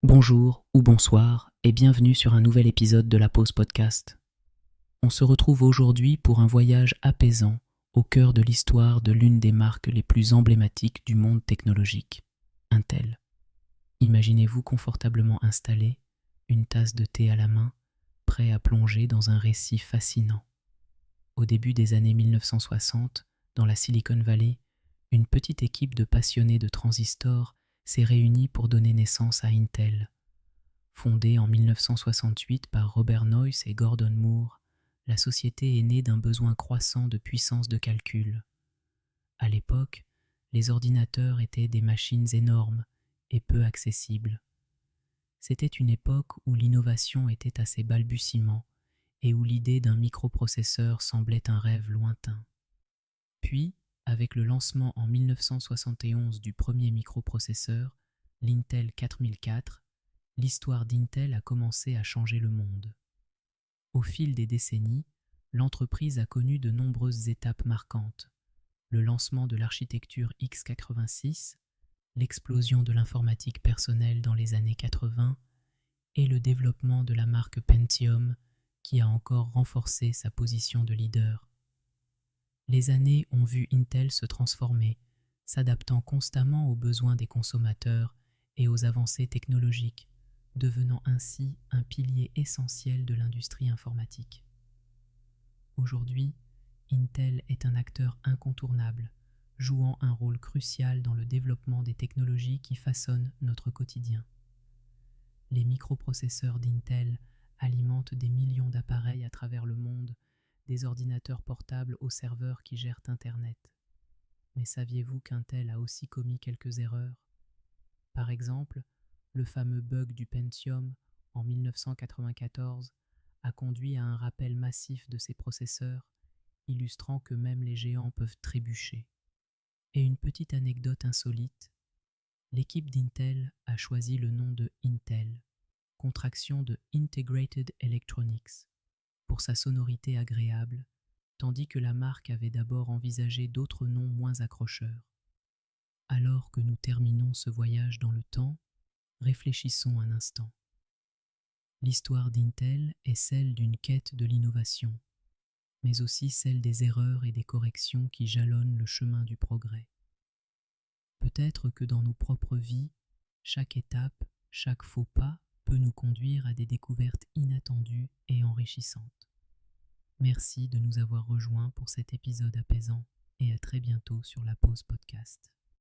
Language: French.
Bonjour ou bonsoir et bienvenue sur un nouvel épisode de la Pause Podcast. On se retrouve aujourd'hui pour un voyage apaisant au cœur de l'histoire de l'une des marques les plus emblématiques du monde technologique, Intel. Imaginez-vous confortablement installé, une tasse de thé à la main, prêt à plonger dans un récit fascinant. Au début des années 1960, dans la Silicon Valley, une petite équipe de passionnés de transistors s'est réunie pour donner naissance à Intel. Fondée en 1968 par Robert Noyce et Gordon Moore, la société est née d'un besoin croissant de puissance de calcul. À l'époque, les ordinateurs étaient des machines énormes et peu accessibles. C'était une époque où l'innovation était à ses balbutiements et où l'idée d'un microprocesseur semblait un rêve lointain. Puis, avec le lancement en 1971 du premier microprocesseur, l'Intel 4004, l'histoire d'Intel a commencé à changer le monde. Au fil des décennies, l'entreprise a connu de nombreuses étapes marquantes. Le lancement de l'architecture x86, l'explosion de l'informatique personnelle dans les années 80 et le développement de la marque Pentium qui a encore renforcé sa position de leader. Les années ont vu Intel se transformer, s'adaptant constamment aux besoins des consommateurs et aux avancées technologiques, devenant ainsi un pilier essentiel de l'industrie informatique. Aujourd'hui, Intel est un acteur incontournable, jouant un rôle crucial dans le développement des technologies qui façonnent notre quotidien. Les microprocesseurs d'Intel alimentent des millions d'appareils à travers le monde, des ordinateurs portables aux serveurs qui gèrent Internet. Mais saviez-vous qu'Intel a aussi commis quelques erreurs ? Par exemple, le fameux bug du Pentium en 1994 a conduit à un rappel massif de ses processeurs, illustrant que même les géants peuvent trébucher. Et une petite anecdote insolite, l'équipe d'Intel a choisi le nom de Intel, contraction de Integrated Electronics, pour sa sonorité agréable, tandis que la marque avait d'abord envisagé d'autres noms moins accrocheurs. Alors que nous terminons ce voyage dans le temps, réfléchissons un instant. L'histoire d'Intel est celle d'une quête de l'innovation, mais aussi celle des erreurs et des corrections qui jalonnent le chemin du progrès. Peut-être que dans nos propres vies, chaque étape, chaque faux pas peut nous conduire à des découvertes inattendues et enrichissantes. Merci de nous avoir rejoints pour cet épisode apaisant et à très bientôt sur la Pause Podcast.